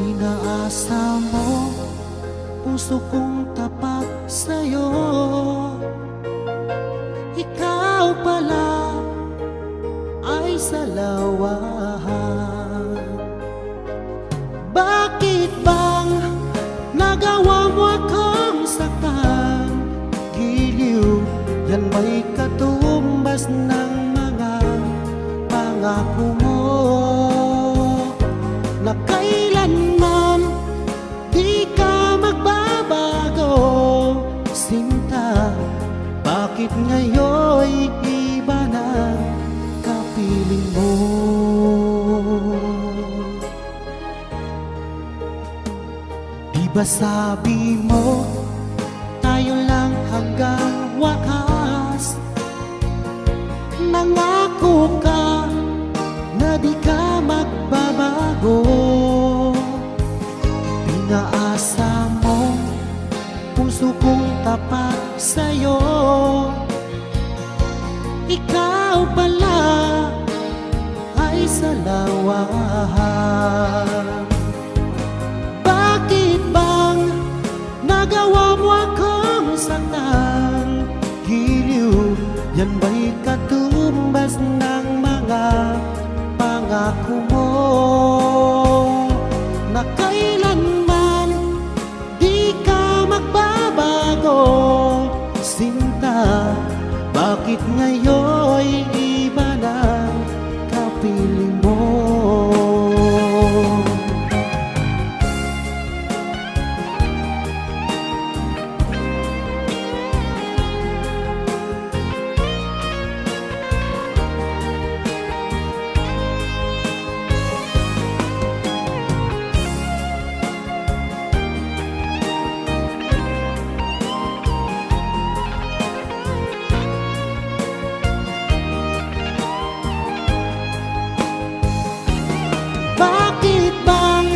Pinaasa mo puso kong tapat sa'yo. Ikaw pala ay salawahan. Bakit bang nagawa mo akong saktan? Giliw, yan ba'y katumbas ng mga pangako mo na kailanman di ka magbabago? Sinta, bakit ngayon'y iba na kapiling mo? Di ba sabi mo tayo lang hanggang wakas? Nangako ka na di ka magbabago. Pinaasa mo puso kong tapat sa'yo. Ikaw pala ay salawahan. Bakit bang nagawa mo akong saktan? Giliw, yan ba'y katumbas ng mga pangako mo na kailanman di ka magbabago? Sinta, bakit ngayon'y iba na kapiling mo? Bakit bang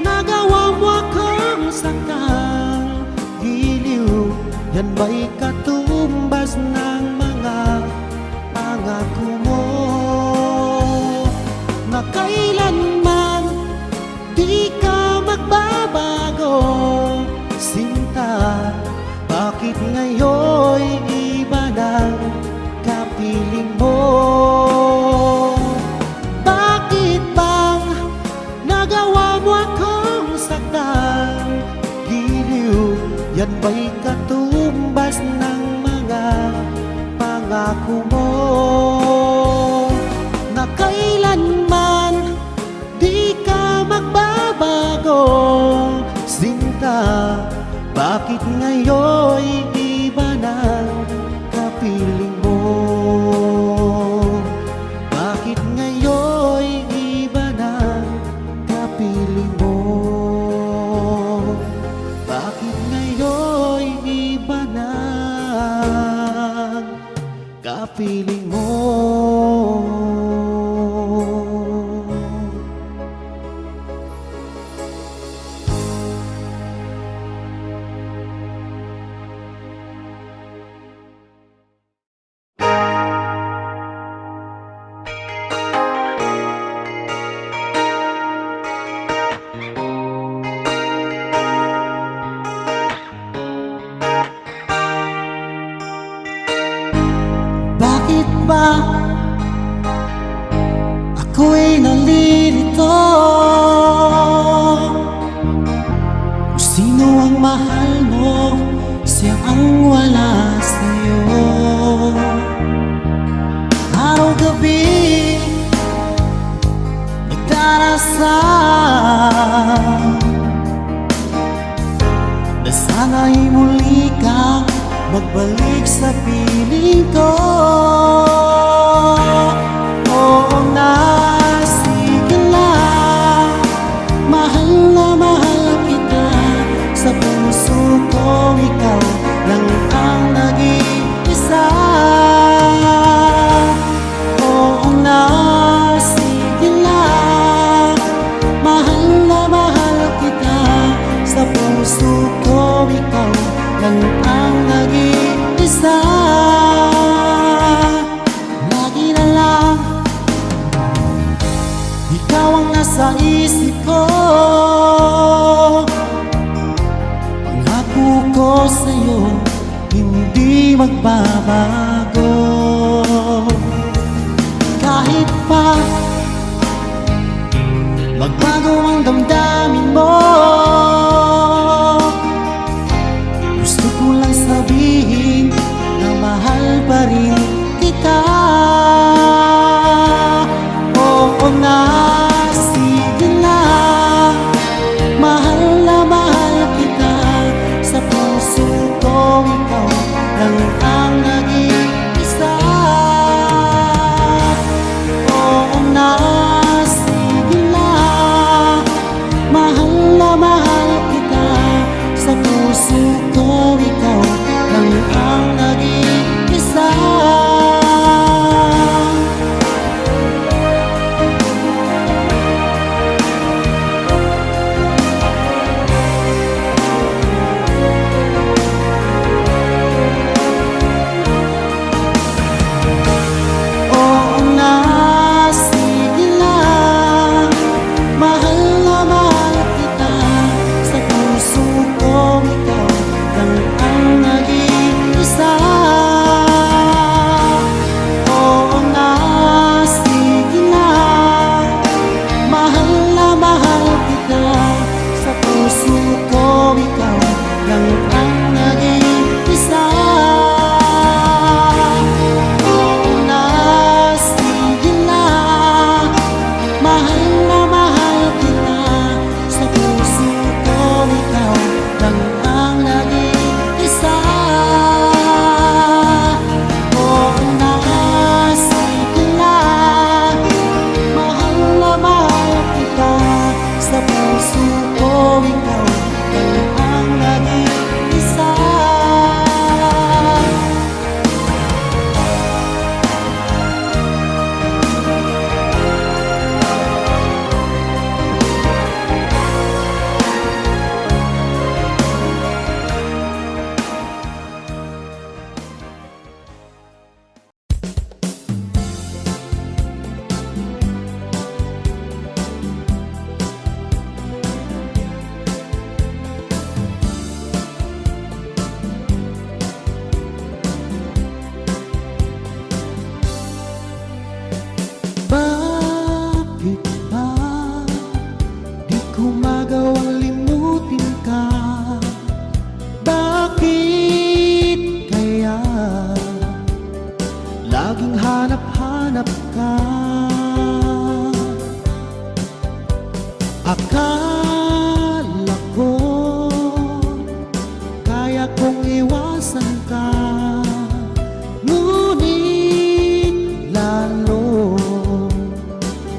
nagawa mo akong saktan? Giliw, yan ba'y katumbas ng mga pangako mo na kailanman di ka magbabago? Sinta, bakit ngayon'y iba ng kapiling mo? Yan ba'y katumbas ng mga pangako mo na kailanman di ka magbabago? Sinta, bakit ngayon'y iba na kapiling mo? Bakit ngayon'y iba na kapiling mo? Bakit ngayon'y iba na kapiling mo? Bakit ba ako'y nalilito? Kung sino ang mahal mo, siya ang wala sa'yo. Araw-gabi nagdarasal na sana'y muli kang magbalik sa piling ko. Oo na, sige lang, mahal na mahal kita. Sa puso ko ikaw lang ang nag-iisa. Oo na, sige lang, mahal na mahal kita. Sa puso ko ikaw lang ang nag-iisa. Lagi na lang ikaw ang nasa isip ko. Pangako ko sa'yo, hindi magbabago. Kahit pa magbago ang damdamin mo, gusto ko lang sabihin na mahal pa rin kita. Oo na, sige na, mahal na mahal kita. Sa puso ko ikaw lang ang nag-iisa. Oo na, sige na, mahal na mahal kita. Sa puso ko ikaw lang ang nag-iisa. Bakit ba di ko magawang limutin ka? Bakit kaya laging hanap-hanap ka? Akala ko kaya kong iwasan ka, ngunit lalo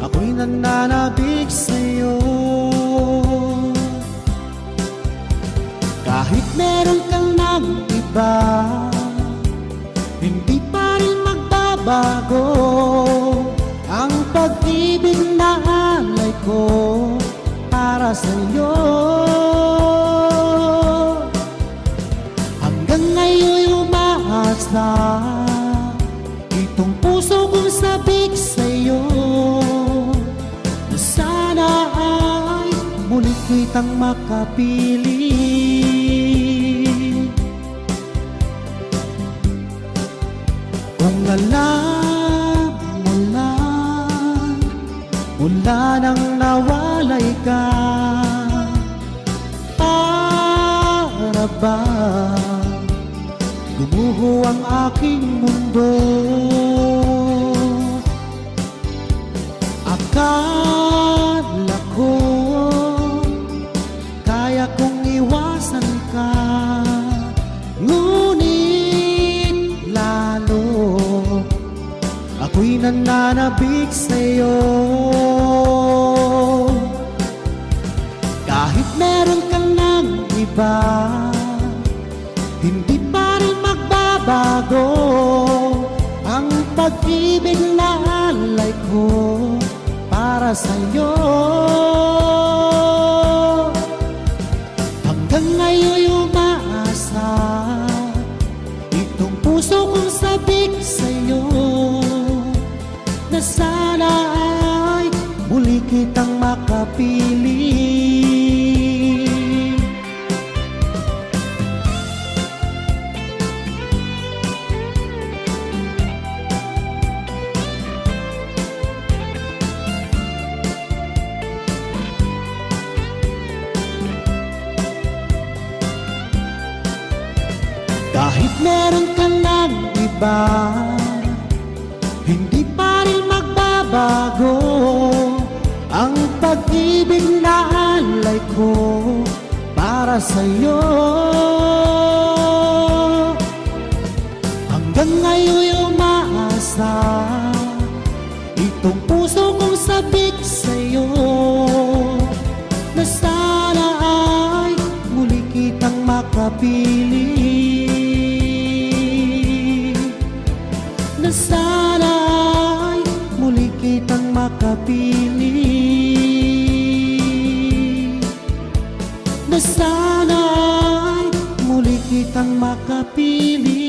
ako'y nananabik sa'yo. Kahit meron kang ng iba, hindi pa rin magbabago ang pag-ibig na alay ko para sa'yo. Hanggang ngayon'y umaasa itong puso kong sabik sa'yo, na sana ay muli kitang makapili. Kung alam mo lang, mula nang nawalay ka, para ba gumuho ang aking mundo? Akala ko kaya kong iwasan ka, ngunit lalo ako'y nananabik sa'yo. Kahit meron kang ng iba, hindi pa rin magbabago ang pag-ibig na alay ko para sa'yo. Hanggang ngayon'y umaasa itong puso kong sabik sa'yo, na sana ay muli kitang makapili. Kahit meron ka ng iba, hindi pa rin magbabago ang pag-ibig na alay ko para sa'yo. Hanggang ngayon umaasa itong puso kong sabik sa'yo, na sana ay muli kitang makapili, na sana ay muli kitang makapili, na sana ay muli kitang makapili.